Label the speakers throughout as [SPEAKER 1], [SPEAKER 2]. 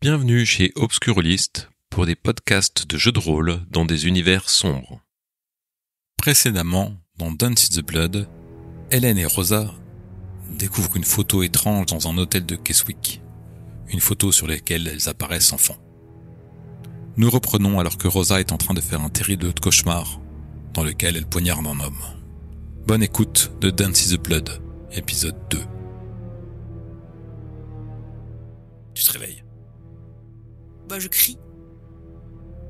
[SPEAKER 1] Bienvenue chez Obscurlist pour des podcasts de jeux de rôle dans des univers sombres. Précédemment, dans Dance in the Blood, Hélène et Rosa découvrent une photo étrange dans un hôtel de Keswick. Une photo sur laquelle elles apparaissent enfants. Nous reprenons alors que Rosa est en train de faire un terrible cauchemar dans lequel elle poignarde un homme. Bonne écoute de Dance in the Blood, épisode 2. Tu te réveilles.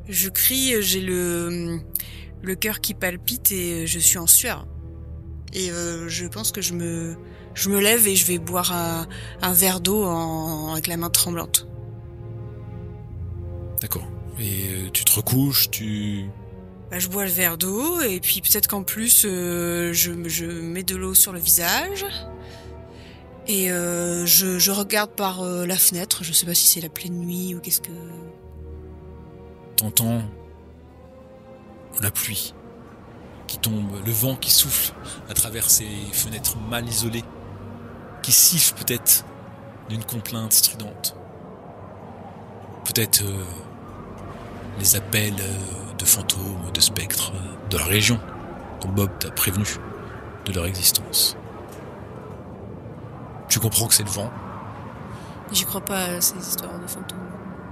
[SPEAKER 2] Je crie. J'ai le cœur qui palpite et je suis en sueur. Et je pense que je me lève et je vais boire un verre d'eau avec la main tremblante.
[SPEAKER 1] D'accord. Et tu te recouches,
[SPEAKER 2] Je bois le verre d'eau et puis peut-être qu'en plus je mets de l'eau sur le visage. Et je regarde par la fenêtre, je sais pas si c'est la pleine nuit ou qu'est-ce que...
[SPEAKER 1] T'entends la pluie qui tombe, le vent qui souffle à travers ces fenêtres mal isolées, qui siffle peut-être d'une complainte stridente. Peut-être les appels de fantômes, de spectres de la région dont Bob t'a prévenu de leur existence. Tu comprends que c'est le vent.
[SPEAKER 2] J'y crois pas à ces histoires de fantômes.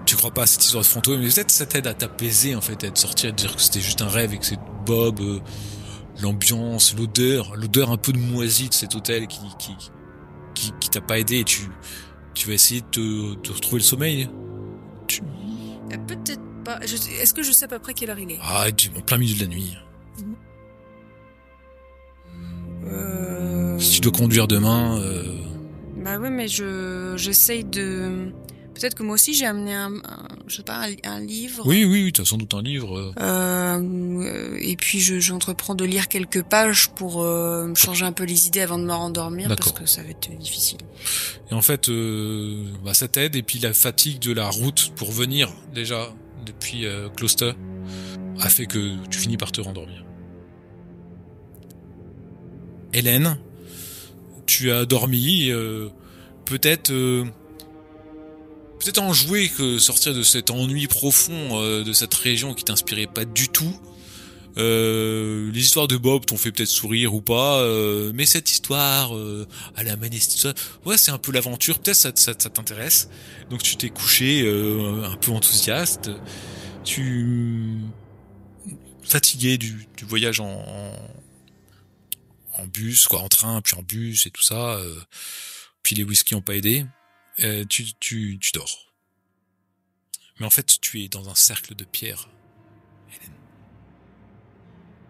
[SPEAKER 1] Tu crois pas à cette histoire de fantôme, mais peut-être ça t'aide à t'apaiser en fait, à te sortir, à te dire que c'était juste un rêve et que c'est Bob, l'ambiance, l'odeur un peu de moisi de cet hôtel qui t'a pas aidé et tu vas essayer de te retrouver le sommeil.
[SPEAKER 2] Peut-être pas. Est-ce que je sais à peu près quelle heure il est ?
[SPEAKER 1] Ah, tu es en plein milieu de la nuit. Si tu dois conduire demain...
[SPEAKER 2] ouais, mais j'essaye de... Peut-être que moi aussi j'ai amené un livre.
[SPEAKER 1] Oui, tu as sans doute un livre.
[SPEAKER 2] Et puis j'entreprends de lire quelques pages pour me changer un peu les idées avant de me rendormir.
[SPEAKER 1] D'accord.
[SPEAKER 2] Parce que ça va être difficile.
[SPEAKER 1] Et en fait, ça t'aide, et puis la fatigue de la route pour venir déjà depuis Gloucester a fait que tu finis par te rendormir. Hélène, tu as dormi, peut-être enjoué que sortir de cet ennui profond de cette région qui t'inspirait pas du tout. Les histoires de Bob t'ont fait peut-être sourire ou pas, mais cette histoire à la Manistee, ouais, c'est un peu l'aventure, peut-être ça t'intéresse. Donc tu t'es couché un peu enthousiaste, fatigué du voyage en bus, quoi, en train, puis en bus et tout ça, puis les whisky ont pas aidé. Tu dors. Mais en fait, tu es dans un cercle de pierre, Hélène.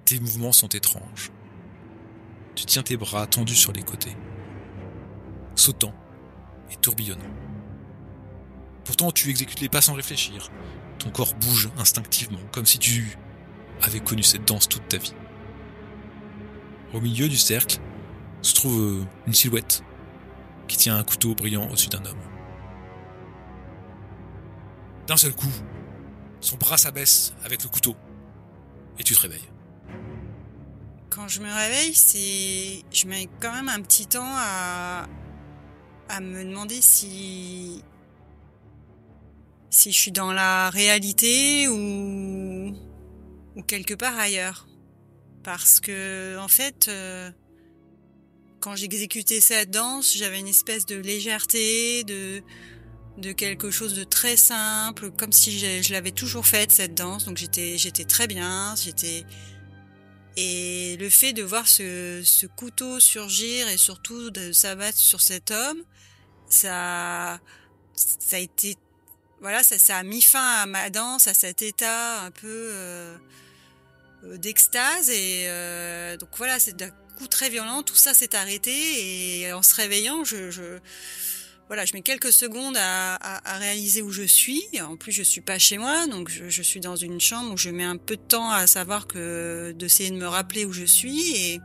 [SPEAKER 1] Tes mouvements sont étranges. Tu tiens tes bras tendus sur les côtés, sautant et tourbillonnant. Pourtant, tu exécutes les pas sans réfléchir. Ton corps bouge instinctivement, comme si tu avais connu cette danse toute ta vie. Au milieu du cercle se trouve une silhouette qui tient un couteau brillant au-dessus d'un homme. D'un seul coup, son bras s'abaisse avec le couteau et tu te réveilles.
[SPEAKER 2] Quand je me réveille, je mets quand même un petit temps à me demander si je suis dans la réalité ou quelque part ailleurs. Parce que, en fait, quand j'exécutais cette danse, j'avais une espèce de légèreté, de quelque chose de très simple, comme si je l'avais toujours faite, cette danse. Donc j'étais très bien, et le fait de voir ce couteau surgir et surtout de s'abattre sur cet homme, ça a été, voilà, ça a mis fin à ma danse, à cet état un peu d'extase, et donc voilà, c'est d'un coup très violent, tout ça s'est arrêté, et en se réveillant, je mets quelques secondes à réaliser où je suis. En plus, je suis pas chez moi, donc je suis dans une chambre où je mets un peu de temps à savoir d'essayer de me rappeler où je suis, et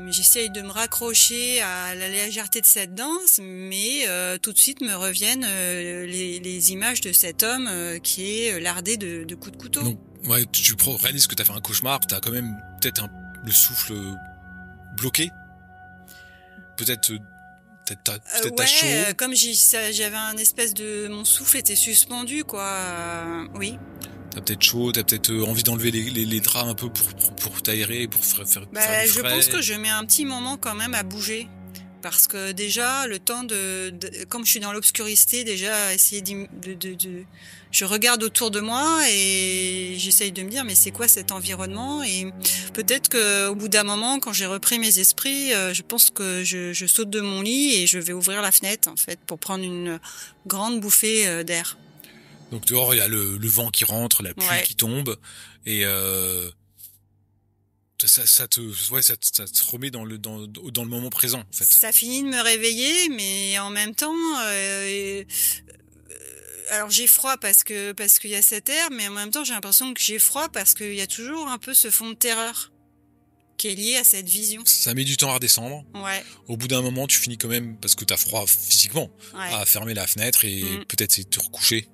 [SPEAKER 2] j'essaye de me raccrocher à la légèreté de cette danse, mais tout de suite me reviennent les images de cet homme qui est lardé de coups de couteau.
[SPEAKER 1] Donc, ouais, tu réalises que t'as fait un cauchemar, que t'as quand même peut-être le souffle bloqué. Peut-être Peut-être t'as chaud.
[SPEAKER 2] Comme j'avais un espèce de... Mon souffle était suspendu, quoi. Oui.
[SPEAKER 1] T'as peut-être chaud, t'as peut-être envie d'enlever les draps un peu pour t'aérer, pour faire du frais.
[SPEAKER 2] Je pense que je mets un petit moment quand même à bouger. Parce que déjà, le temps comme je suis dans l'obscurité, déjà, essayer je regarde autour de moi et j'essaye de me dire, mais c'est quoi cet environnement? Et peut-être que au bout d'un moment, quand j'ai repris mes esprits, je pense que je saute de mon lit et je vais ouvrir la fenêtre, en fait, pour prendre une grande bouffée d'air.
[SPEAKER 1] Donc dehors, il y a le vent qui rentre, la pluie qui tombe, et ça te remet dans le moment présent, en fait.
[SPEAKER 2] Ça finit de me réveiller, mais en même temps, alors j'ai froid parce qu'il y a cet air, mais en même temps j'ai l'impression que j'ai froid parce qu'il y a toujours un peu ce fond de terreur qui est lié à cette vision.
[SPEAKER 1] Ça met du temps à redescendre.
[SPEAKER 2] Ouais.
[SPEAKER 1] Au bout d'un moment, tu finis quand même, parce que t'as froid physiquement, à fermer la fenêtre et peut-être c'est te recoucher.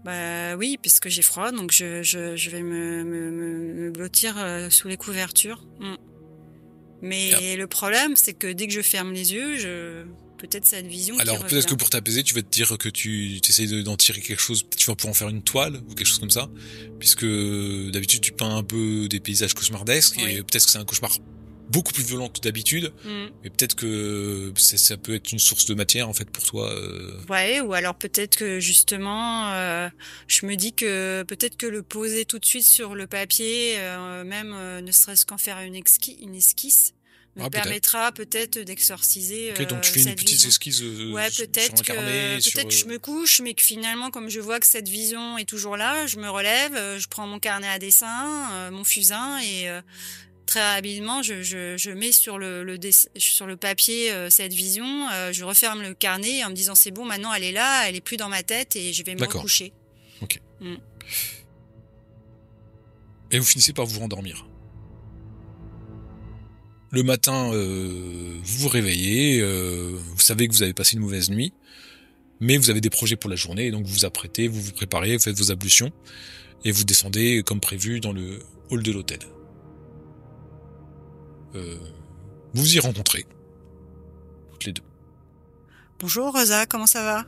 [SPEAKER 2] Bah oui, puisque j'ai froid, donc je vais me blottir sous les couvertures. Mais le problème, c'est que dès que je ferme les yeux, peut-être cette vision.
[SPEAKER 1] Alors peut-être que pour t'apaiser, tu vas te dire que tu essayes d'en tirer quelque chose. Peut-être tu vas pouvoir en faire une toile ou quelque chose comme ça, puisque d'habitude tu peins un peu des paysages cauchemardesques et peut-être que c'est un cauchemar beaucoup plus violent que d'habitude, mais peut-être que ça peut être une source de matière en fait pour toi.
[SPEAKER 2] Ouais, ou alors peut-être que justement, je me dis que peut-être que le poser tout de suite sur le papier, même ne serait-ce qu'en faire une esquisse, me permettra peut-être d'exorciser.
[SPEAKER 1] Ok, donc tu fais une petite esquisse
[SPEAKER 2] peut-être
[SPEAKER 1] sur un carnet.
[SPEAKER 2] Peut-être que je me couche, mais que finalement, comme je vois que cette vision est toujours là, je me relève, je prends mon carnet à dessin, mon fusain et très habilement, je mets sur le papier cette vision, je referme le carnet en me disant c'est bon, maintenant elle est là, elle est plus dans ma tête et je vais me recoucher.
[SPEAKER 1] Ok. Et vous finissez par vous rendormir. Le matin, vous vous réveillez, vous savez que vous avez passé une mauvaise nuit, mais vous avez des projets pour la journée, donc vous vous apprêtez, vous vous préparez, vous faites vos ablutions, et vous descendez comme prévu dans le hall de l'hôtel. Vous vous y rencontrez, toutes les deux.
[SPEAKER 2] Bonjour Rosa, comment ça va?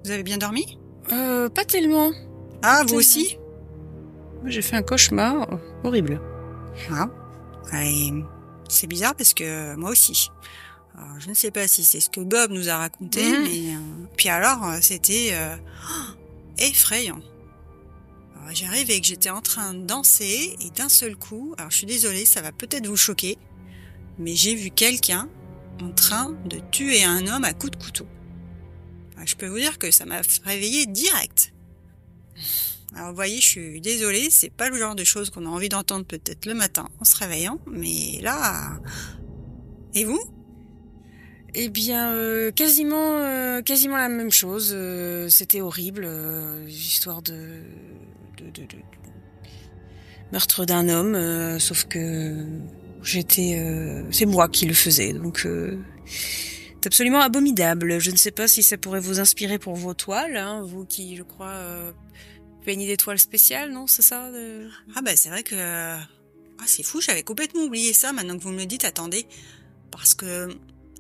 [SPEAKER 2] Vous avez bien dormi?
[SPEAKER 3] Pas tellement.
[SPEAKER 2] Ah, vous aussi?
[SPEAKER 3] J'ai fait un cauchemar horrible.
[SPEAKER 2] Ah, et c'est bizarre parce que moi aussi. Alors, je ne sais pas si c'est ce que Bob nous a raconté, mais puis alors c'était effrayant. Alors, j'arrive et que j'étais en train de danser et d'un seul coup, alors je suis désolée, ça va peut-être vous choquer, mais j'ai vu quelqu'un en train de tuer un homme à coups de couteau. Alors, je peux vous dire que ça m'a réveillée direct. Alors vous voyez, je suis désolée, c'est pas le genre de choses qu'on a envie d'entendre peut-être le matin en se réveillant, mais là... Et vous?
[SPEAKER 3] Eh bien, quasiment la même chose. C'était horrible, histoire de meurtre d'un homme, sauf que c'est moi qui le faisais, donc c'est absolument abominable. Je ne sais pas si ça pourrait vous inspirer pour vos toiles, hein, vous qui, je crois, peignez des toiles spéciales, non, c'est ça
[SPEAKER 2] Ah bah c'est vrai que c'est fou, j'avais complètement oublié ça. Maintenant que vous me le dites, attendez, parce que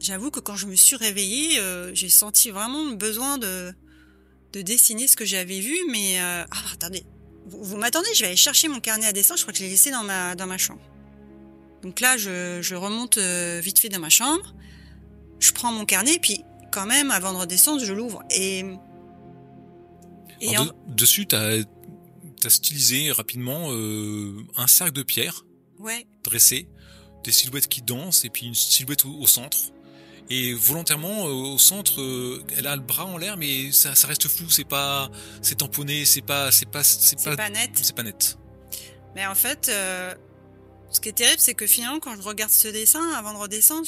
[SPEAKER 2] j'avoue que quand je me suis réveillée, j'ai senti vraiment le besoin de dessiner ce que j'avais vu, mais attendez. Vous m'attendez, je vais aller chercher mon carnet à dessin, je crois que je l'ai laissé dans ma chambre. Donc là, je remonte vite fait dans ma chambre, je prends mon carnet, puis quand même, avant de redescendre, je l'ouvre.
[SPEAKER 1] Dessus, t'as stylisé rapidement un cercle de pierre dressé, des silhouettes qui dansent, et puis une silhouette au centre. Et volontairement, au centre, elle a le bras en l'air, mais ça reste flou, c'est tamponné, c'est pas
[SPEAKER 2] net.
[SPEAKER 1] C'est pas net.
[SPEAKER 2] Mais en fait, ce qui est terrible, c'est que finalement, quand je regarde ce dessin, avant de redescendre,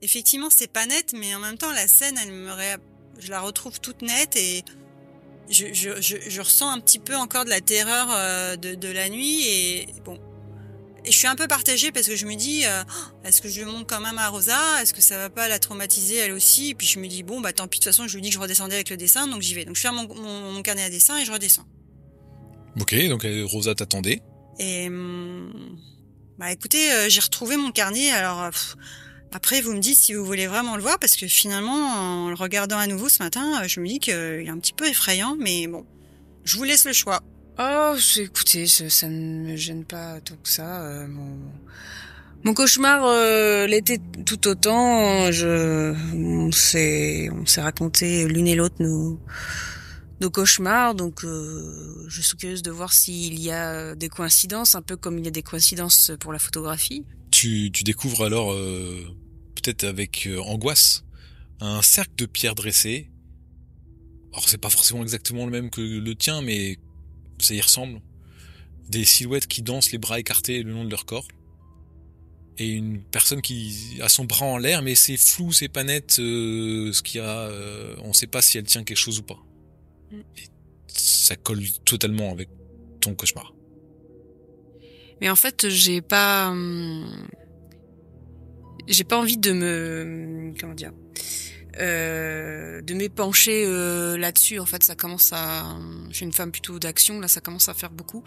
[SPEAKER 2] effectivement, c'est pas net, mais en même temps, la scène, je la retrouve toute nette et je ressens un petit peu encore de la terreur de la nuit et bon. Et je suis un peu partagée parce que je me dis, est-ce que je le montre quand même à Rosa? Est-ce que ça va pas la traumatiser elle aussi? Et puis je me dis, bon, bah tant pis, de toute façon, je lui dis que je redescendais avec le dessin, donc j'y vais. Donc je fais mon carnet à dessin et je redescends.
[SPEAKER 1] Ok, donc Rosa t'attendait.
[SPEAKER 2] Et écoutez, j'ai retrouvé mon carnet. Alors Après, vous me dites si vous voulez vraiment le voir, parce que finalement, en le regardant à nouveau ce matin, je me dis qu'il est un petit peu effrayant, mais bon, je vous laisse le choix.
[SPEAKER 3] Oh, écoutez, ça ne me gêne pas tant que ça. Mon cauchemar l'était tout autant. On s'est raconté l'une et l'autre nos cauchemars, donc je suis curieuse de voir s'il y a des coïncidences, un peu comme il y a des coïncidences pour la photographie.
[SPEAKER 1] Tu découvres alors, peut-être avec angoisse, un cercle de pierres dressées. Alors c'est pas forcément exactement le même que le tien, mais ça y ressemble. Des silhouettes qui dansent les bras écartés le long de leur corps. Et une personne qui a son bras en l'air, mais c'est flou, c'est pas net, ce qu'il y a, on sait pas si elle tient quelque chose ou pas. Et ça colle totalement avec ton cauchemar.
[SPEAKER 3] Mais en fait, j'ai pas envie de de m'épancher là-dessus. En fait, ça commence à, je suis une femme plutôt d'action, là ça commence à faire beaucoup.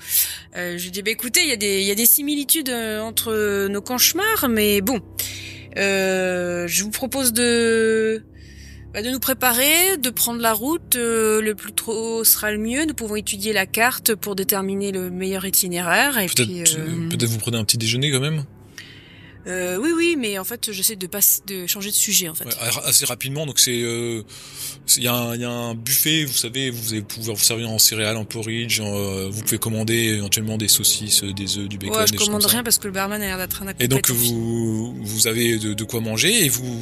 [SPEAKER 3] Je dis écoutez, il y a des similitudes entre nos cauchemars, mais bon, je vous propose de nous préparer, de prendre la route, le plus tôt sera le mieux. Nous pouvons étudier la carte pour déterminer le meilleur itinéraire. Et
[SPEAKER 1] peut-être vous prenez un petit déjeuner quand même.
[SPEAKER 3] Oui, mais en fait, j'essaie de changer de sujet, en fait.
[SPEAKER 1] Ouais, assez rapidement, donc il y a un buffet, vous savez, vous allez pouvoir vous servir en céréales, en porridge, vous pouvez commander éventuellement des saucisses, des œufs, du bacon.
[SPEAKER 3] Ouais, je commande rien parce que le barman a l'air d'être un acteur.
[SPEAKER 1] Et donc vous avez de quoi manger et vous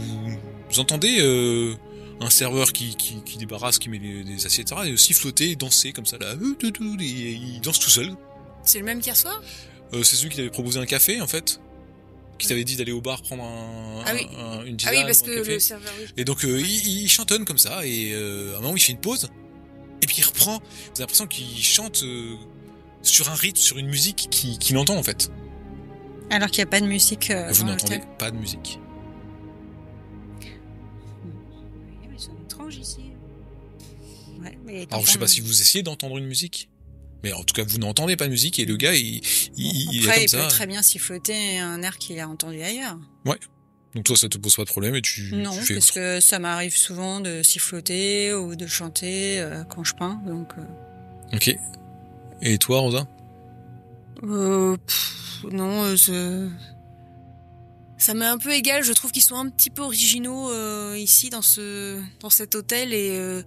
[SPEAKER 1] entendez un serveur qui débarrasse, qui met des assiettes, etc. Et aussi flotter, danser comme ça là, et il danse tout seul.
[SPEAKER 3] C'est le même qu'hier soir?
[SPEAKER 1] C'est celui qui t'avait proposé un café en fait. Qui t'avait dit d'aller au bar prendre une tisane.
[SPEAKER 3] Ah oui, parce que
[SPEAKER 1] café.
[SPEAKER 3] le serveur, oui.
[SPEAKER 1] Et donc il chantonne comme ça et à un moment il fait une pause et puis il reprend. Vous avez l'impression qu'il chante sur un rythme, sur une musique qu'il entend en fait.
[SPEAKER 2] Alors qu'il n'y a pas de musique.
[SPEAKER 1] Vous n'entendez pas de musique.
[SPEAKER 3] Ils sont étranges ici.
[SPEAKER 2] Ouais, mais
[SPEAKER 1] alors je sais pas si vous essayez d'entendre une musique. Mais en tout cas, vous n'entendez pas de musique et le gars, il est comme
[SPEAKER 2] il
[SPEAKER 1] ça.
[SPEAKER 2] peut très bien siffloter un air qu'il a entendu ailleurs.
[SPEAKER 1] Ouais. Donc toi, ça te pose pas de problème et tu fais
[SPEAKER 2] parce que ça m'arrive souvent de siffloter ou de chanter quand je peins, donc.
[SPEAKER 1] Ok. Et toi, Rosa?
[SPEAKER 3] Non, ça m'est un peu égal. Je trouve qu'ils sont un petit peu originaux ici dans cet hôtel et.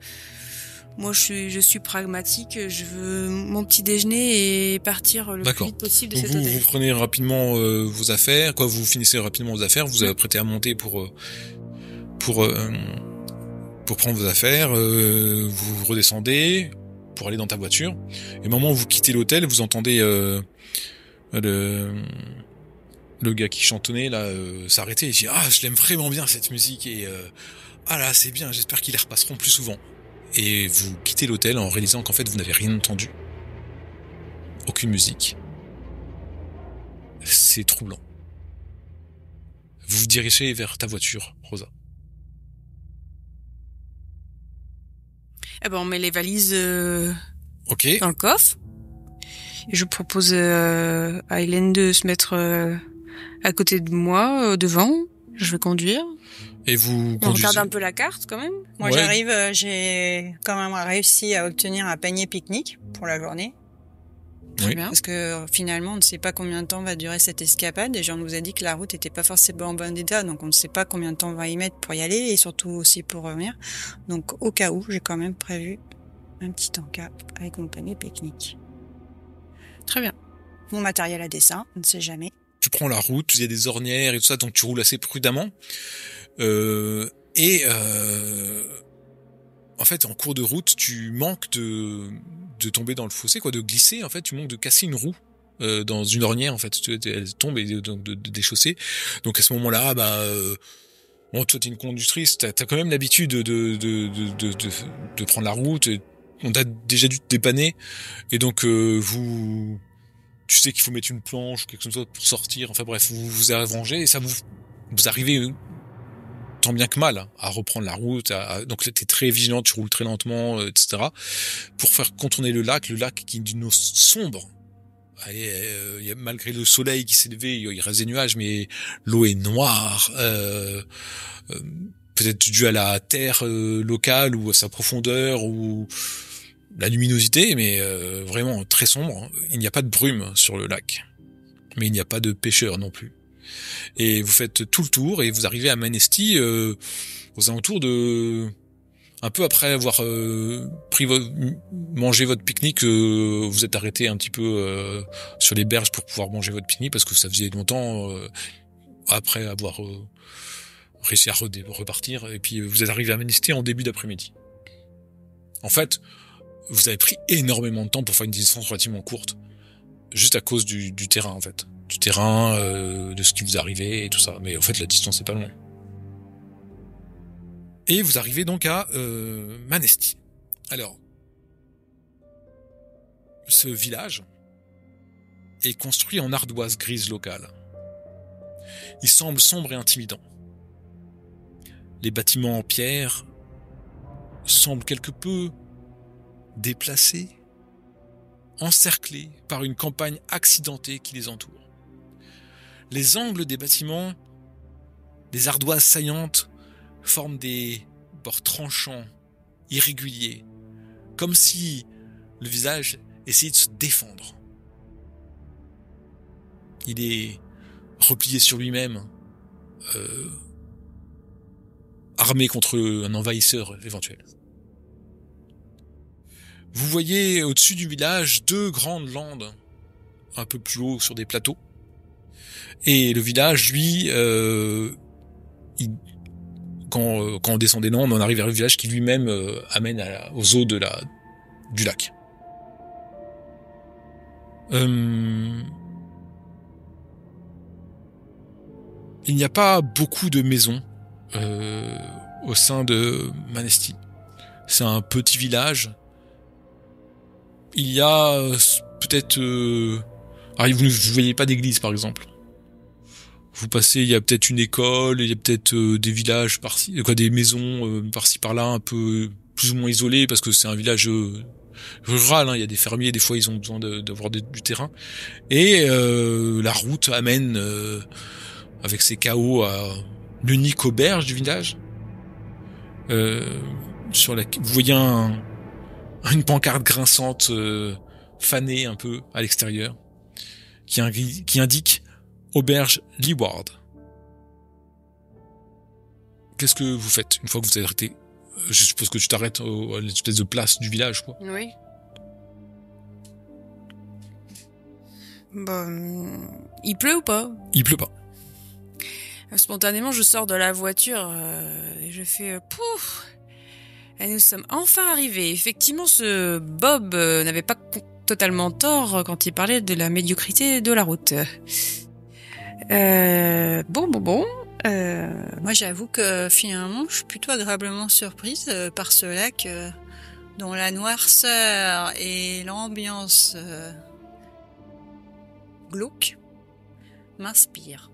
[SPEAKER 3] Moi, je suis pragmatique. Je veux mon petit déjeuner et partir le plus vite possible de cet hôtel.
[SPEAKER 1] Vous prenez rapidement vos affaires, vous finissez rapidement vos affaires, vous apprêtez à monter pour prendre vos affaires, vous redescendez pour aller dans ta voiture. Et au moment où vous quittez l'hôtel, vous entendez le gars qui chantonnait là s'arrêter et dire je l'aime vraiment bien cette musique et là c'est bien, j'espère qu'ils les repasseront plus souvent. Et vous quittez l'hôtel en réalisant qu'en fait vous n'avez rien entendu. Aucune musique. C'est troublant. Vous vous dirigez vers ta voiture, Rosa.
[SPEAKER 3] Eh ben on met les valises
[SPEAKER 1] Ok.
[SPEAKER 3] dans le coffre. Et je propose à Hélène de se mettre à côté de moi, devant. Je vais conduire.
[SPEAKER 1] Et vous
[SPEAKER 3] on regarde un peu la carte quand même.
[SPEAKER 2] Moi j'arrive, j'ai quand même réussi à obtenir un panier pique-nique pour la journée.
[SPEAKER 3] Très bien.
[SPEAKER 2] Parce que finalement on ne sait pas combien de temps va durer cette escapade. Déjà on nous a dit que la route était pas forcément en bon état, donc on ne sait pas combien de temps on va y mettre pour y aller et surtout aussi pour revenir. Donc au cas où, j'ai quand même prévu un petit encas avec mon panier pique-nique.
[SPEAKER 3] Très bien.
[SPEAKER 2] Mon matériel à dessin, on ne sait jamais.
[SPEAKER 1] Tu prends la route, il y a des ornières et tout ça, donc tu roules assez prudemment. En fait, en cours de route, tu manques de tomber dans le fossé, de glisser. En fait, tu manques de casser une roue dans une ornière. En fait, elle tombe et donc de déchausser. Donc à ce moment-là, toi t'es une conductrice, t'as quand même l'habitude de prendre la route. On t'a déjà dû te dépanner et donc tu sais qu'il faut mettre une planche ou quelque chose pour sortir. Enfin bref, vous vous arrangez et ça vous arrivez tant bien que mal à reprendre la route. Donc là, t'es très vigilant, tu roules très lentement, etc. pour faire contourner le lac qui est d'une eau sombre, malgré le soleil qui s'est levé, il reste des nuages, mais l'eau est noire. Peut-être dû à la terre locale ou à sa profondeur ou la luminosité, mais vraiment très sombre. Il n'y a pas de brume sur le lac, mais il n'y a pas de pêcheurs non plus. Et vous faites tout le tour et vous arrivez à Manesti aux alentours de... Un peu après avoir mangé votre pique-nique, vous êtes arrêté un petit peu sur les berges pour pouvoir manger votre pique-nique parce que ça faisait longtemps après avoir réussi à repartir. Et puis vous êtes arrivé à Manesti en début d'après-midi. En fait, vous avez pris énormément de temps pour faire une distance relativement courte, juste à cause du terrain en fait, du terrain, de ce qui vous arrivait et tout ça. Mais en fait, la distance est pas loin. Et vous arrivez donc à Manesti. Alors, ce village est construit en ardoise grise locale. Il semble sombre et intimidant. Les bâtiments en pierre semblent quelque peu déplacés, encerclés par une campagne accidentée qui les entoure. Les angles des bâtiments, des ardoises saillantes, forment des bords tranchants, irréguliers, comme si le visage essayait de se défendre. Il est replié sur lui-même, armé contre un envahisseur éventuel. Vous voyez au-dessus du village 2 grandes landes, un peu plus haut sur des plateaux, et le village, lui, quand on descend des landes, on arrive vers le village qui lui-même amène aux eaux du lac. Il n'y a pas beaucoup de maisons au sein de Manesti. C'est un petit village. Il y a peut-être... vous ne voyez pas d'église, par exemple. Vous passez, il y a peut-être une école, il y a peut-être des villages des maisons par-ci par-là, un peu plus ou moins isolées, parce que c'est un village rural, hein. Il y a des fermiers, des fois ils ont besoin d'avoir du terrain. Et la route amène, avec ses cahots, à l'unique auberge du village. Vous voyez une pancarte grinçante, fanée un peu à l'extérieur, qui indique Auberge Leeward. Qu'est-ce que vous faites une fois que vous êtes arrêté? Je suppose que tu t'arrêtes à l'espèce de place du village, quoi.
[SPEAKER 3] Oui. Il pleut ou pas?
[SPEAKER 1] Il pleut pas.
[SPEAKER 3] Spontanément, je sors de la voiture et je fais pouf. Et nous sommes enfin arrivés. Effectivement, ce Bob n'avait pas totalement tort quand il parlait de la médiocrité de la route. Bon.
[SPEAKER 2] Moi, j'avoue que finalement, je suis plutôt agréablement surprise par ce lac dont la noirceur et l'ambiance glauque m'inspirent.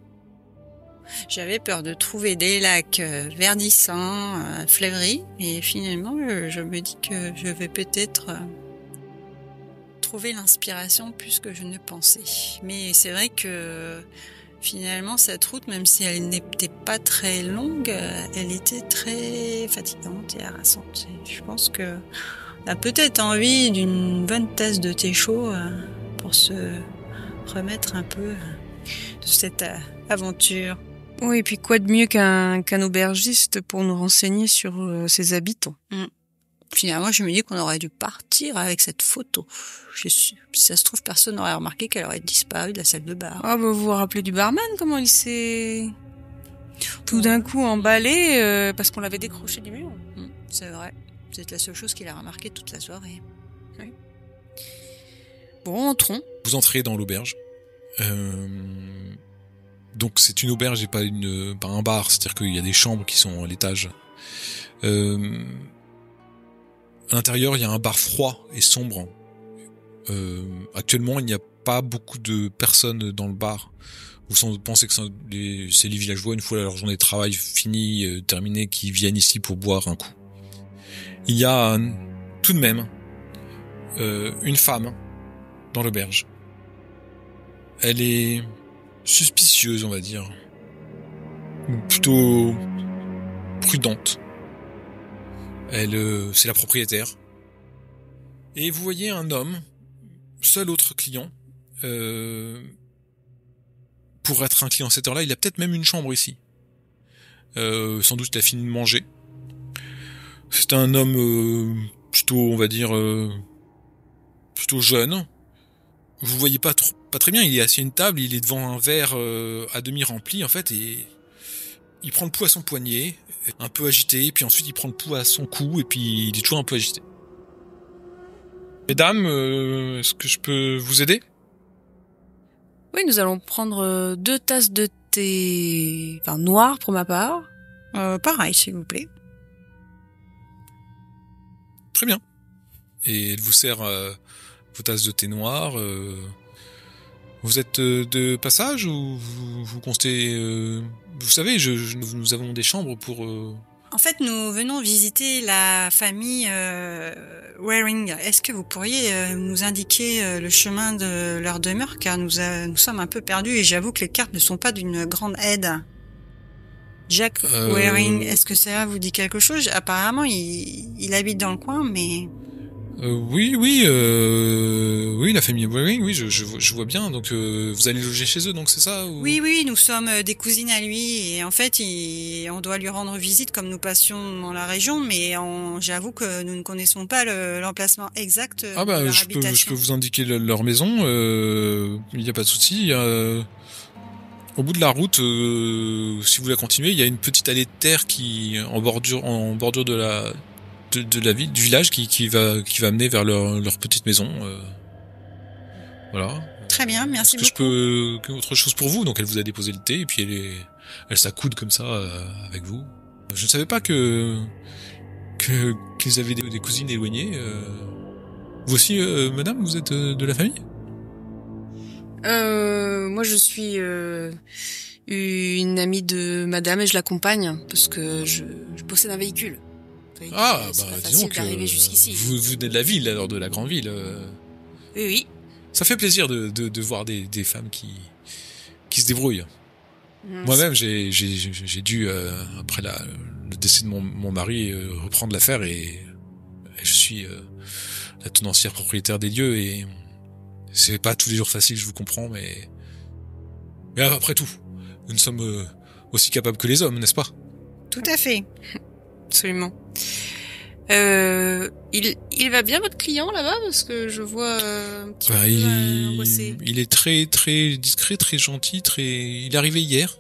[SPEAKER 2] J'avais peur de trouver des lacs verdissants, fleuris, et finalement, je me dis que je vais peut-être trouver l'inspiration plus que je ne pensais. Mais c'est vrai que finalement, cette route, même si elle n'était pas très longue, elle était très fatigante et harassante. Et je pense que on a peut-être envie d'une bonne tasse de thé chaud pour se remettre un peu de cette aventure.
[SPEAKER 3] Oui, et puis quoi de mieux qu'un aubergiste pour nous renseigner sur ses habitants.
[SPEAKER 2] Finalement, je me dis qu'on aurait dû partir avec cette photo. Si ça se trouve, personne n'aurait remarqué qu'elle aurait disparu de la salle de bar.
[SPEAKER 3] Ah bah vous vous rappelez du barman, comment il s'est tout d'un coup emballé parce qu'on l'avait décroché du mur.
[SPEAKER 2] C'est vrai. C'est la seule chose qu'il a remarqué toute la soirée.
[SPEAKER 3] Oui. Bon, entrons.
[SPEAKER 1] Vous entrez dans l'auberge. Donc c'est une auberge et pas un bar, c'est-à-dire qu'il y a des chambres qui sont à l'étage. À l'intérieur, il y a un bar froid et sombre. Actuellement, il n'y a pas beaucoup de personnes dans le bar. Vous pensez que c'est les villageois, une fois leur journée de travail finie, terminée, qui viennent ici pour boire un coup. Il y a tout de même une femme dans l'auberge. Elle est suspicieuse, on va dire. Ou plutôt prudente. Elle, c'est la propriétaire. Et vous voyez un homme, seul autre client. Pour être un client à cette heure-là, il a peut-être même une chambre ici. Sans doute il a fini de manger. C'est un homme plutôt, on va dire, plutôt jeune. Vous voyez pas très bien, il est assis à une table, il est devant un verre à demi rempli en fait, et il prend le pouls à son poignet, un peu agité, puis ensuite il prend le pouls à son cou, et puis il est toujours un peu agité. Mesdames, est-ce que je peux vous aider ?
[SPEAKER 3] Oui, nous allons prendre 2 tasses de thé, noir pour ma part.
[SPEAKER 2] Pareil, s'il vous plaît.
[SPEAKER 1] Très bien. Et elle vous sert vos tasses de thé noir. Vous êtes de passage ou vous constatez... vous savez, nous avons des chambres pour...
[SPEAKER 2] En fait, nous venons visiter la famille Waring. Est-ce que vous pourriez nous indiquer le chemin de leur demeure, car nous sommes un peu perdus et j'avoue que les cartes ne sont pas d'une grande aide. Jack Waring, est-ce que ça vous dit quelque chose ? Apparemment, il habite dans le coin, mais...
[SPEAKER 1] Oui, la famille Waring, oui, je vois bien. Donc, vous allez loger chez eux, donc c'est ça ou...
[SPEAKER 2] Oui, nous sommes des cousines à lui et en fait, on doit lui rendre visite comme nous passions dans la région, mais j'avoue que nous ne connaissons pas l'emplacement exact de leur habitation.
[SPEAKER 1] Je peux vous indiquer leur maison. Il n'y a pas de souci. Au bout de la route, si vous la continuez, il y a une petite allée de terre qui en bordure de la ville, du village, qui va amener vers leur petite maison. Voilà.
[SPEAKER 2] Très bien, merci
[SPEAKER 1] beaucoup.
[SPEAKER 2] beaucoup.
[SPEAKER 1] Je peux autre chose pour vous. Donc elle vous a déposé le thé et puis elle s'accoude comme ça avec vous. Je ne savais pas qu'ils avaient des cousines éloignées. Vous aussi, madame, vous êtes de la famille ?
[SPEAKER 3] Moi, je suis une amie de madame et je l'accompagne parce que je possède un véhicule.
[SPEAKER 1] Disons que
[SPEAKER 3] jusqu'ici.
[SPEAKER 1] Vous venez de la ville, alors de la grande ville.
[SPEAKER 3] Oui.
[SPEAKER 1] Ça fait plaisir de voir des femmes qui se débrouillent. Moi-même, j'ai dû, après le décès de mon mari, reprendre l'affaire et je suis la tenancière propriétaire des lieux et c'est pas tous les jours facile, je vous comprends, mais après tout, nous sommes aussi capables que les hommes, n'est-ce pas ?
[SPEAKER 2] Tout à fait.
[SPEAKER 3] Absolument. Il va bien votre client là-bas parce que je vois un petit peu angoissé.
[SPEAKER 1] Il est très très discret, très gentil, il est arrivé hier.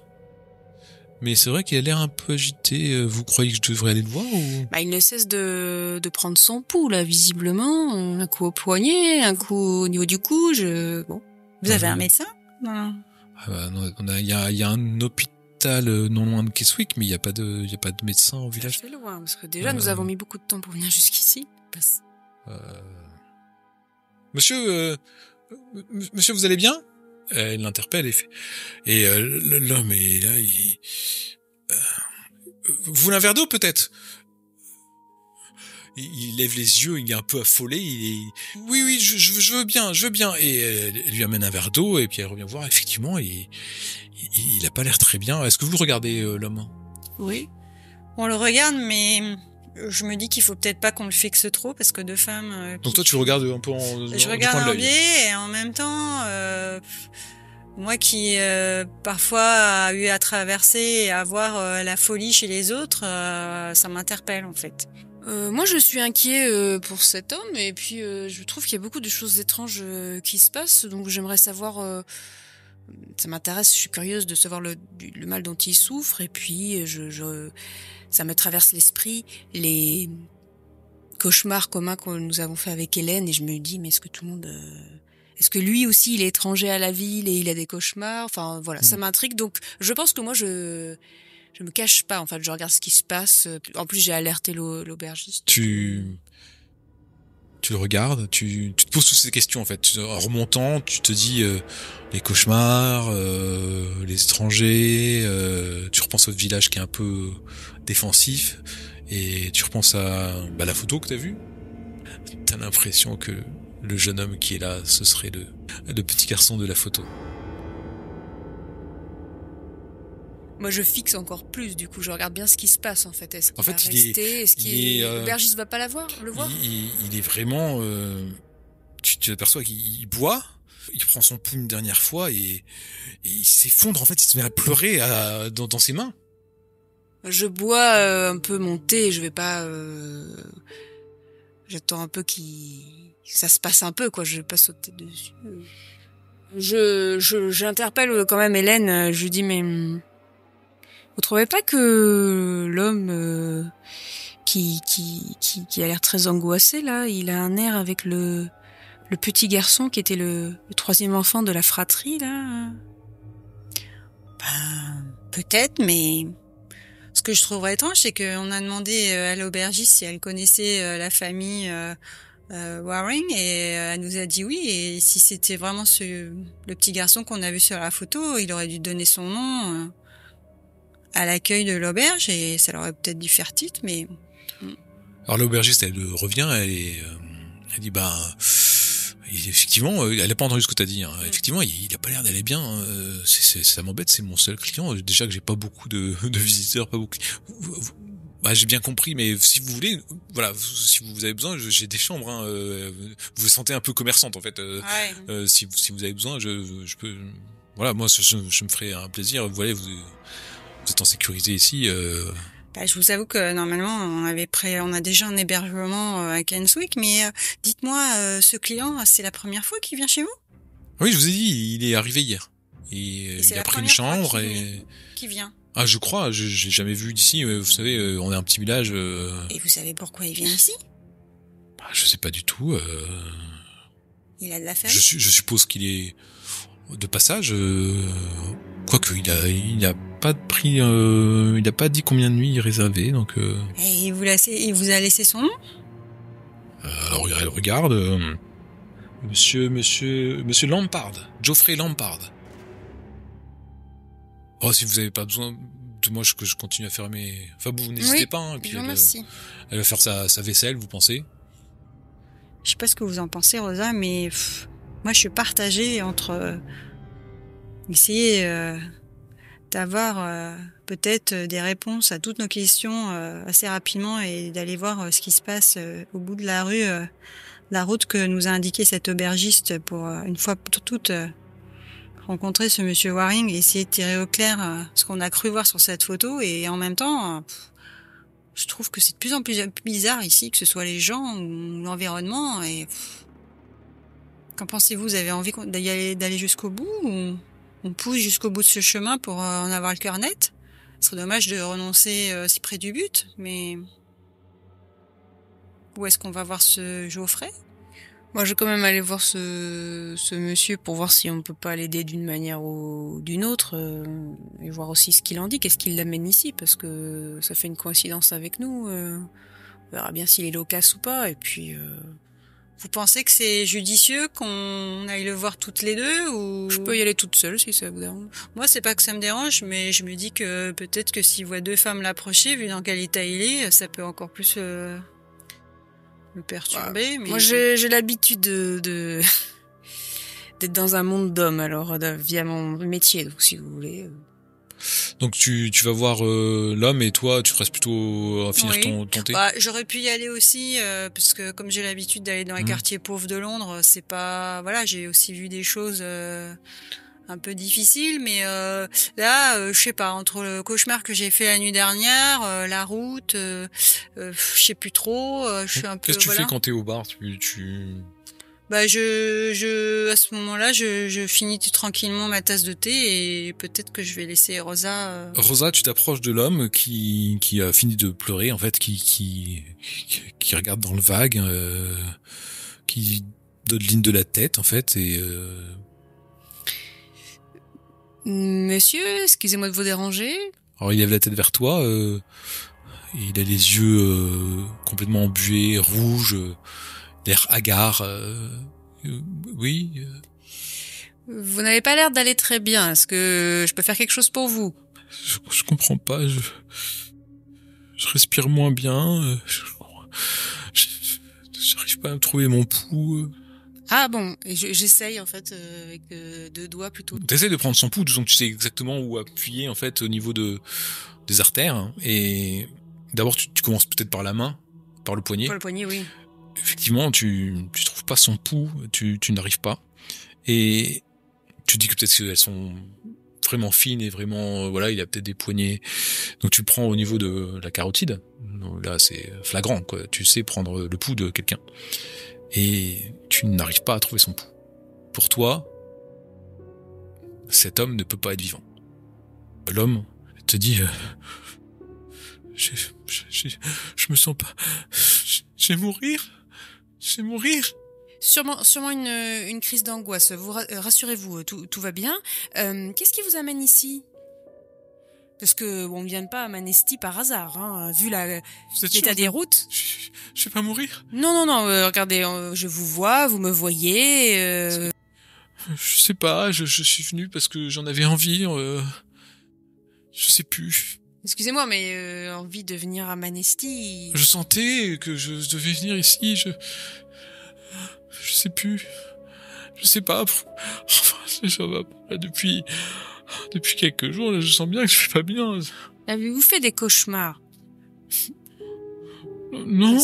[SPEAKER 1] Mais c'est vrai qu'il a l'air un peu agité. Vous croyez que je devrais aller le voir ou...
[SPEAKER 3] Il ne cesse de prendre son pouls là, visiblement. Un coup au poignet, un coup au niveau du cou. Bon.
[SPEAKER 2] Vous avez un médecin ?
[SPEAKER 1] Non. Il y a un hôpital non loin de Keswick, mais il y a pas de médecin au village.
[SPEAKER 3] C'est loin parce que déjà nous avons mis beaucoup de temps pour venir jusqu'ici.
[SPEAKER 1] Monsieur, vous allez bien ? Elle l'interpelle et l'homme est là. Vous voulez un verre d'eau peut-être ? Il lève les yeux, il est un peu affolé. Oui, je veux bien. Et elle lui amène un verre d'eau et puis elle revient voir. Effectivement, il a pas l'air très bien. Est-ce que vous le regardez, l'homme ?
[SPEAKER 2] Oui. On le regarde, mais je me dis qu'il faut peut-être pas qu'on le fixe trop parce que deux femmes.
[SPEAKER 1] Donc toi, tu le regardes un peu
[SPEAKER 2] Je regarde en biais et en même temps, moi qui parfois a eu à traverser et à voir la folie chez les autres, ça m'interpelle en fait.
[SPEAKER 3] Moi, je suis inquiet pour cet homme et puis je trouve qu'il y a beaucoup de choses étranges qui se passent. Donc, j'aimerais savoir. Ça m'intéresse. Je suis curieuse de savoir le mal dont il souffre et puis ça me traverse l'esprit les cauchemars communs que nous avons fait avec Hélène et je me dis mais est-ce que lui aussi il est étranger à la ville et il a des cauchemars. Enfin voilà, ça m'intrigue. Donc, je pense que moi je me cache pas, en fait, je regarde ce qui se passe. En plus, j'ai alerté l'aubergiste.
[SPEAKER 1] Tu le regardes, tu te poses toutes ces questions, en fait. En remontant, tu te dis les cauchemars, les étrangers, tu repenses au village qui est un peu défensif, et tu repenses à la photo que t'as vue. T'as l'impression que le jeune homme qui est là, ce serait le petit garçon de la photo.
[SPEAKER 3] Moi, je fixe encore plus. Du coup, je regarde bien ce qui se passe en fait. Est-ce qu'il va
[SPEAKER 1] il
[SPEAKER 3] rester? Est-ce qu'il l'aubergiste va pas le voir?
[SPEAKER 1] Il est vraiment. Tu aperçois qu'il boit. Il prend son pouls une dernière fois et il s'effondre. En fait, il se met à pleurer dans ses mains.
[SPEAKER 3] Je bois un peu mon thé. Je vais pas. J'attends un peu ça se passe un peu, quoi. Je vais pas sauter dessus. J'interpelle quand même Hélène. Je lui dis, mais vous trouvez pas que l'homme qui a l'air très angoissé là, il a un air avec le petit garçon qui était le troisième enfant de la fratrie là?
[SPEAKER 2] Ben, peut-être, mais ce que je trouverais étrange, c'est qu'on a demandé à l'aubergiste si elle connaissait la famille Waring et elle nous a dit oui. Et si c'était vraiment le petit garçon qu'on a vu sur la photo, il aurait dû donner son nom à l'accueil de l'auberge et ça leur aurait peut-être dû faire titre, mais...
[SPEAKER 1] Alors l'aubergiste, elle revient, elle dit effectivement, elle a pas entendu ce que t'as dit. Hein. Effectivement, il a pas l'air d'aller bien. Ça m'embête, c'est mon seul client. Déjà que j'ai pas beaucoup de visiteurs, pas beaucoup. Bah, j'ai bien compris, mais si vous voulez, voilà, si vous avez besoin, j'ai des chambres. Hein, vous vous sentez un peu commerçante en fait.
[SPEAKER 2] Ouais.
[SPEAKER 1] Si vous avez besoin, je peux. Voilà, moi, je me ferai un plaisir. Voilà, vous êtes en sécurité ici.
[SPEAKER 2] Bah, je vous avoue que normalement on a déjà un hébergement à Kenswick, mais dites-moi, ce client, c'est la première fois qu'il vient chez vous?
[SPEAKER 1] Oui, je vous ai dit, il est arrivé hier. Et il a pris une chambre
[SPEAKER 2] qui vient.
[SPEAKER 1] Ah, je crois, j'ai jamais vu d'ici. Vous savez, on est un petit village.
[SPEAKER 2] Et vous savez pourquoi il vient ici?
[SPEAKER 1] Bah, je sais pas du tout.
[SPEAKER 2] Il a de la famille?
[SPEAKER 1] Je suppose qu'il est de passage. Quoique il a pas pris, il a pas dit combien de nuits il réservait, donc.
[SPEAKER 2] Et il vous a laissé son nom?
[SPEAKER 1] Alors elle regarde, Monsieur Lampard, Geoffrey Lampard. Oh, si vous avez pas besoin de moi, que je continue à faire mes. Enfin, vous n'hésitez pas. Hein, et puis elle va faire sa vaisselle, vous pensez?
[SPEAKER 2] Je sais pas ce que vous en pensez, Rosa, mais moi je suis partagée entre essayer d'avoir peut-être des réponses à toutes nos questions assez rapidement et d'aller voir ce qui se passe au bout de la rue, la route que nous a indiqué cet aubergiste pour une fois pour toutes rencontrer ce monsieur Waring et essayer de tirer au clair ce qu'on a cru voir sur cette photo. Et en même temps, je trouve que c'est de plus en plus bizarre ici, que ce soit les gens ou l'environnement. Et qu'en pensez-vous? Vous avez envie d'aller jusqu'au bout ou on pousse jusqu'au bout de ce chemin pour en avoir le cœur net? Ce serait dommage de renoncer si près du but, mais où est-ce qu'on va voir ce Geoffrey?
[SPEAKER 3] Moi, je vais quand même aller voir ce monsieur pour voir si on peut pas l'aider d'une manière ou d'une autre et voir aussi ce qu'il en dit, qu'est-ce qu'il l'amène ici, parce que ça fait une coïncidence avec nous. On verra bien s'il est loquace ou pas, et puis...
[SPEAKER 2] Vous pensez que c'est judicieux qu'on aille le voir toutes les deux ou...
[SPEAKER 3] Je peux y aller toute seule si ça vous dérange.
[SPEAKER 2] Moi, c'est pas que ça me dérange, mais je me dis que peut-être que s'il voit deux femmes l'approcher, vu dans quel état il est, ça peut encore plus le perturber. Mais...
[SPEAKER 3] Moi, j'ai l'habitude de d'être dans un monde d'hommes, alors via mon métier, donc si vous voulez...
[SPEAKER 1] Donc tu vas voir l'homme et toi tu restes plutôt à finir ton thé.
[SPEAKER 2] Bah, j'aurais pu y aller aussi parce que comme j'ai l'habitude d'aller dans les quartiers pauvres de Londres, c'est pas j'ai aussi vu des choses un peu difficiles, mais là je sais pas, entre le cauchemar que j'ai fait la nuit dernière, la route, je sais plus trop, je suis un peu...
[SPEAKER 1] Qu'est-ce que tu fais quand t'es au bar?
[SPEAKER 2] Bah à ce moment-là, je finis tranquillement ma tasse de thé et peut-être que je vais laisser Rosa.
[SPEAKER 1] Rosa, tu t'approches de l'homme qui a fini de pleurer en fait, qui regarde dans le vague, qui dodeline de la tête en fait et.
[SPEAKER 3] Monsieur, excusez-moi de vous déranger.
[SPEAKER 1] Alors il lève la tête vers toi, il a les yeux complètement embués, rouges. L'air hagard, oui.
[SPEAKER 3] Vous n'avez pas l'air d'aller très bien. Est-ce que je peux faire quelque chose pour vous?
[SPEAKER 1] Je comprends pas. Je respire moins bien. J'arrive pas à me trouver mon pouls.
[SPEAKER 3] Ah bon, et j'essaye en fait avec 2 doigts plutôt.
[SPEAKER 1] T'essaies de prendre son pouls, donc tu sais exactement où appuyer en fait au niveau des artères. Hein, et d'abord tu commences peut-être par la main, par le poignet.
[SPEAKER 3] Par le poignet, oui.
[SPEAKER 1] Effectivement, tu trouves pas son pouls, tu n'arrives pas. Et tu dis que peut-être qu'elles sont vraiment fines et vraiment voilà, il a peut-être des poignets. Donc tu le prends au niveau de la carotide. Donc là, c'est flagrant quoi. Tu sais prendre le pouls de quelqu'un. Et tu n'arrives pas à trouver son pouls. Pour toi, cet homme ne peut pas être vivant. L'homme te dit je me sens pas, je vais mourir.
[SPEAKER 3] Sûrement une crise d'angoisse. Rassurez-vous, tout va bien. Qu'est-ce qui vous amène ici? Parce que on ne vient pas à Manesti par hasard, hein, vu l'état des routes.
[SPEAKER 1] Je vais pas mourir.
[SPEAKER 3] Non, regardez, je vous vois, vous me voyez.
[SPEAKER 1] Je sais pas, je suis venu parce que j'en avais envie. Je sais plus.
[SPEAKER 3] Excusez-moi, mais envie de venir à Manesti.
[SPEAKER 1] Je sentais que je devais venir ici. Je sais plus. Je sais pas. Enfin, ça va pas. Là, depuis quelques jours, là, je sens bien que je vais pas bien.
[SPEAKER 3] Avez-vous fait des cauchemars?
[SPEAKER 1] Non,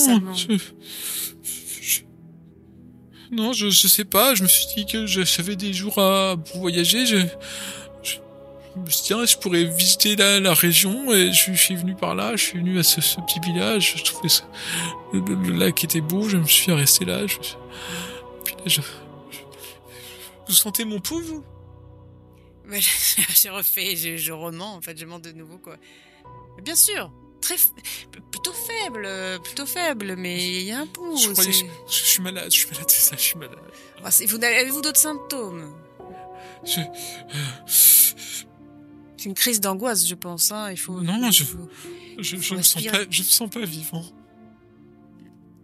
[SPEAKER 1] non, je sais pas. Je me suis dit que j'avais des jours pour voyager. Je me suis dit, tiens, je pourrais visiter la région et je suis venu par là. Je suis venu à ce petit village. Je trouvais le lac était beau. Je me suis resté là. Puis là, vous sentez mon pouls, vous?
[SPEAKER 3] Mais j'ai refait, je remens, en fait, je mens de nouveau, quoi. Bien sûr, plutôt faible, mais il y a un pouls.
[SPEAKER 1] Je suis malade, c'est ça, je suis malade.
[SPEAKER 3] Ah, avez-vous d'autres symptômes? C'est une crise d'angoisse, je pense, hein, il faut...
[SPEAKER 1] Non, je me sens pas vivant.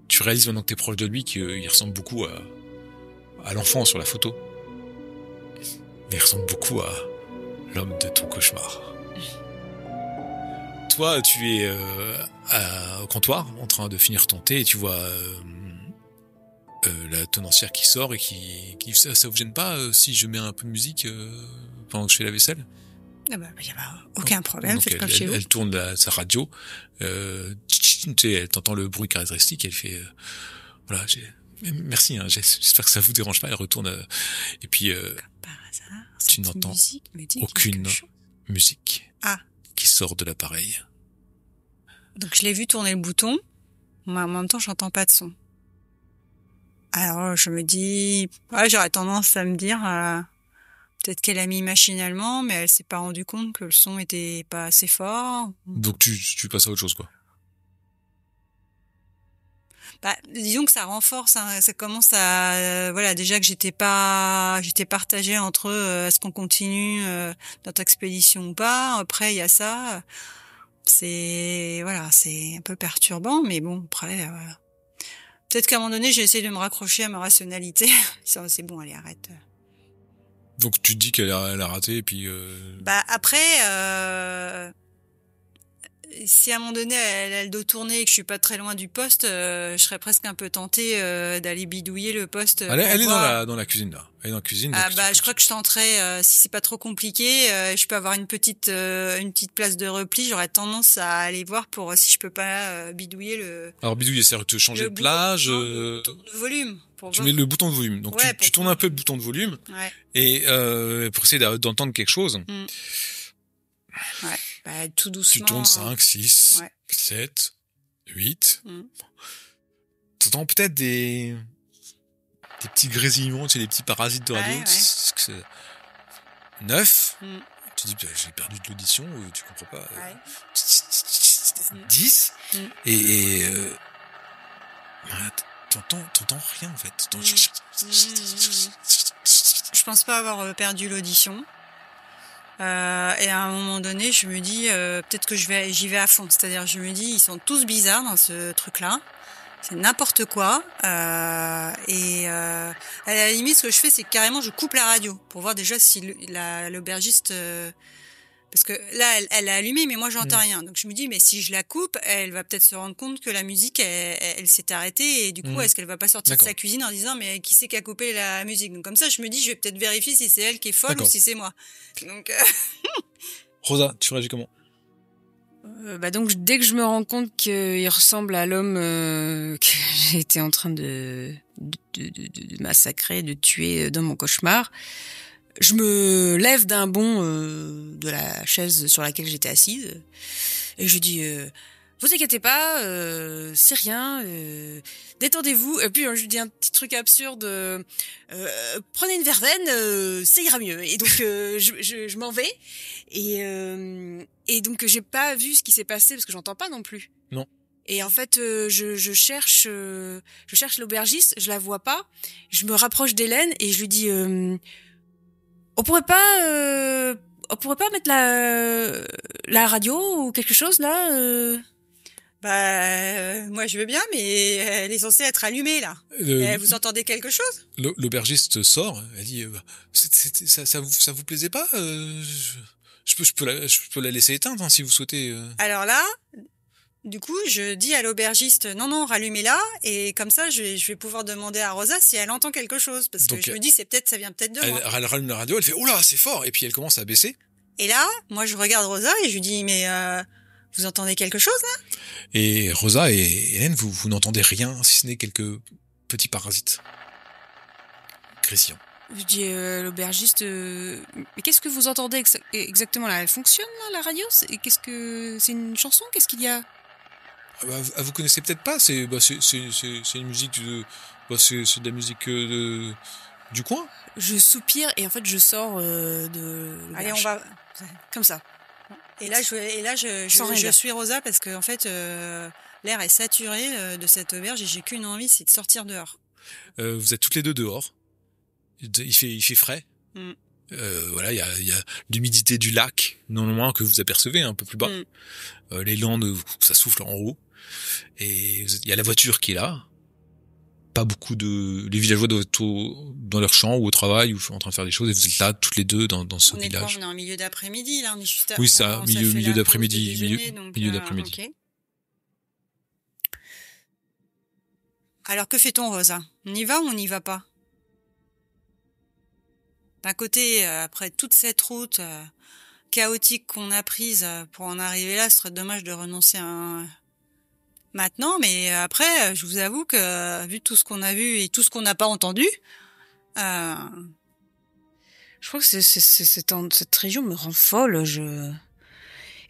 [SPEAKER 1] Tu réalises maintenant que t'es proche de lui qu'il ressemble beaucoup à l'enfant sur la photo. Mais il ressemble beaucoup à l'homme de ton cauchemar. Toi, tu es au comptoir, en train de finir ton thé, et tu vois la tenancière qui sort et qui ça vous gêne pas si je mets un peu de musique pendant que je fais la vaisselle?
[SPEAKER 2] Ah bah, y a aucun problème,
[SPEAKER 1] donc
[SPEAKER 2] faites comme chez vous.
[SPEAKER 1] Elle tourne sa radio, elle t'entend le bruit caractéristique, elle fait voilà, merci, hein, j'espère que ça vous dérange pas. Elle retourne et puis
[SPEAKER 2] Par hasard,
[SPEAKER 1] tu n'entends aucune musique qui sort de l'appareil.
[SPEAKER 2] Donc je l'ai vu tourner le bouton, mais en même temps j'entends pas de son. Alors je me dis, j'aurais tendance à me dire, peut-être qu'elle a mis machinalement, mais elle s'est pas rendue compte que le son était pas assez fort.
[SPEAKER 1] Donc tu passes à autre chose, quoi.
[SPEAKER 2] Bah, disons que ça renforce, hein, ça commence à, voilà, déjà que j'étais partagée entre est-ce qu'on continue notre expédition ou pas. Après il y a ça, c'est un peu perturbant, mais bon après. Peut-être qu'à un moment donné, j'ai essayé de me raccrocher à ma rationalité. C'est bon, allez, arrête.
[SPEAKER 1] Donc tu te dis qu'elle a raté et puis...
[SPEAKER 2] Bah après, si à un moment donné elle a le dos tourné et que je suis pas très loin du poste, je serais presque un peu tentée d'aller bidouiller le poste.
[SPEAKER 1] Elle est dans la cuisine là. Elle est dans la cuisine.
[SPEAKER 2] Ah bah je crois que je tenterai, si c'est pas trop compliqué, je peux avoir une petite place de repli. J'aurais tendance à aller voir pour si je peux pas bidouiller le.
[SPEAKER 1] Alors bidouiller, c'est te changer de plage.
[SPEAKER 2] Le volume.
[SPEAKER 1] Tu mets le bouton de volume. Donc tu tournes un peu le bouton de volume.
[SPEAKER 2] Ouais.
[SPEAKER 1] Et pour essayer d'entendre quelque chose.
[SPEAKER 2] Ouais. Bah, tout doucement.
[SPEAKER 1] Tu tournes 5, 6, 7, 8. T'entends peut-être des petits grésillements, tu sais, des petits parasites de radio. 9. Tu dis, j'ai perdu de l'audition, tu comprends pas. 10. Et t'entends rien, en fait.
[SPEAKER 2] Je pense pas avoir perdu l'audition. Et à un moment donné, je me dis peut-être que j'y vais à fond. C'est-à-dire, je me dis, ils sont tous bizarres dans ce truc-là. C'est n'importe quoi. Et à la limite, ce que je fais, c'est que carrément, je coupe la radio pour voir déjà si l'aubergiste Parce que là, elle a allumé, mais moi, j'entends rien. Donc, je me dis, mais si je la coupe, elle va peut-être se rendre compte que la musique, elle s'est arrêtée. Et du coup, est-ce qu'elle va pas sortir de sa cuisine en disant, mais qui c'est qui a coupé la musique? Donc, comme ça, je me dis, je vais peut-être vérifier si c'est elle qui est folle ou si c'est moi. Donc,
[SPEAKER 1] Rosa, tu réagis comment?
[SPEAKER 3] Donc, dès que je me rends compte qu'il ressemble à l'homme que j'ai été en train de massacrer, de tuer dans mon cauchemar, je me lève d'un bond de la chaise sur laquelle j'étais assise et je dis vous inquiétez pas, c'est rien, détendez-vous. Et puis je dis un petit truc absurde, prenez une verveine, ça ira mieux. Et donc je m'en vais et donc j'ai pas vu ce qui s'est passé parce que j'entends pas non plus.
[SPEAKER 1] Non.
[SPEAKER 3] Et en fait, je cherche l'aubergiste, je la vois pas. Je me rapproche d'Hélène et je lui dis on pourrait pas mettre la radio ou quelque chose là
[SPEAKER 2] moi je veux bien, mais elle est censée être allumée là. Vous entendez quelque chose?
[SPEAKER 1] L'aubergiste sort, elle dit ça vous plaisait pas? Je peux la laisser éteinte hein, si vous souhaitez.
[SPEAKER 2] Alors là, du coup, je dis à l'aubergiste non, rallumez-la et comme ça je vais pouvoir demander à Rosa si elle entend quelque chose parce que je me dis ça vient peut-être de moi.
[SPEAKER 1] Elle rallume la radio, elle fait oh là, c'est fort et puis elle commence à baisser.
[SPEAKER 2] Et là, moi je regarde Rosa et je lui dis mais vous entendez quelque chose là?
[SPEAKER 1] Et Rosa et Hélène, vous n'entendez rien si ce n'est quelques petits parasites. Christian.
[SPEAKER 3] Je dis l'aubergiste mais qu'est-ce que vous entendez exactement là? Elle fonctionne là, la radio? C'est une chanson? Qu'est-ce qu'il y a?
[SPEAKER 1] Vous connaissez peut-être pas, c'est une musique c'est de la musique du coin.
[SPEAKER 3] Je soupire et en fait je sors de.
[SPEAKER 2] Allez, on va
[SPEAKER 3] comme ça.
[SPEAKER 2] Et là je suis Rosa parce que en fait l'air est saturé de cette auberge et j'ai qu'une envie, c'est de sortir dehors.
[SPEAKER 1] Vous êtes toutes les deux dehors. Il fait frais. Voilà, il y a l'humidité du lac, non loin que vous apercevez un peu plus bas. Les landes, ça souffle en haut. Et il y a la voiture qui est là. Pas beaucoup les villageois doivent être dans leur champ ou au travail ou en train de faire des choses et vous êtes là toutes les deux dans ce village.
[SPEAKER 2] On est en milieu d'après-midi là, on est juste
[SPEAKER 1] oui, ça, milieu d'après-midi, milieu d'après-midi.
[SPEAKER 2] Okay. Alors que fait-on, Rosa? On y va ou on n'y va pas? D'un côté, après toute cette route chaotique qu'on a prise pour en arriver là, ce serait dommage de renoncer maintenant, mais après, je vous avoue que vu tout ce qu'on a vu et tout ce qu'on n'a pas entendu,
[SPEAKER 3] je crois que cette région me rend folle.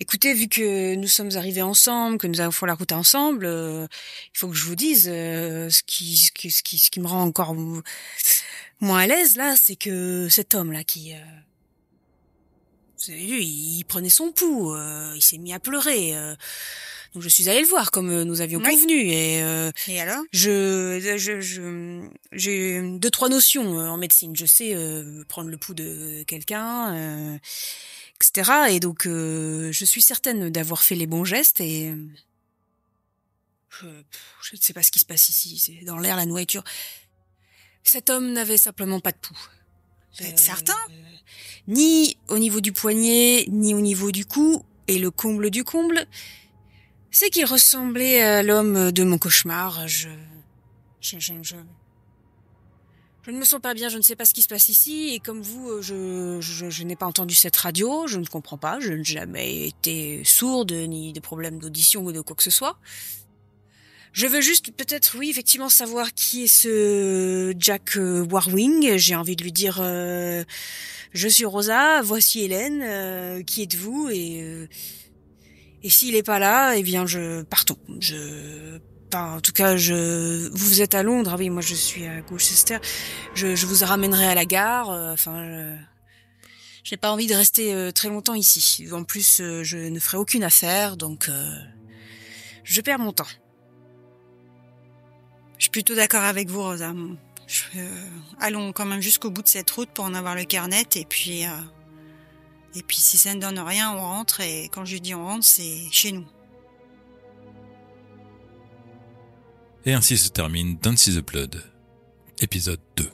[SPEAKER 3] Écoutez, vu que nous sommes arrivés ensemble, que nous avons fait la route ensemble, il faut que je vous dise ce qui me rend encore moins à l'aise là, c'est que cet homme là qui vous avez vu, il prenait son pouls, il s'est mis à pleurer. Donc je suis allée le voir comme nous avions convenu et
[SPEAKER 2] alors
[SPEAKER 3] j'ai 2-3 notions en médecine. Je sais prendre le pouls de quelqu'un, etc. Et donc je suis certaine d'avoir fait les bons gestes et je ne sais pas ce qui se passe ici. C'est dans l'air, la nourriture. Cet homme n'avait simplement pas de pouls.
[SPEAKER 2] Vous êtes certain?
[SPEAKER 3] Ni au niveau du poignet, ni au niveau du cou. Et le comble du comble, c'est qu'il ressemblait à l'homme de mon cauchemar. Je ne me sens pas bien, je ne sais pas ce qui se passe ici. Et comme vous, je n'ai pas entendu cette radio, je ne comprends pas. Je n'ai jamais été sourde, ni de problèmes d'audition ou de quoi que ce soit. Je veux juste peut-être, oui, effectivement, savoir qui est ce Jack Warwing. J'ai envie de lui dire, je suis Rosa, voici Hélène, qui êtes-vous? Et s'il est pas là, eh bien, partons. En tout cas, vous êtes à Londres, ah oui, moi je suis à Gloucester. Je vous ramènerai à la gare. J'ai pas envie de rester très longtemps ici. En plus, je ne ferai aucune affaire, donc je perds mon temps.
[SPEAKER 2] Je suis plutôt d'accord avec vous, Rosa. Allons quand même jusqu'au bout de cette route pour en avoir le cœur net. Et puis si ça ne donne rien, on rentre. Et quand je dis on rentre, c'est chez nous.
[SPEAKER 1] Et ainsi se termine Don't See the Blood, épisode 2.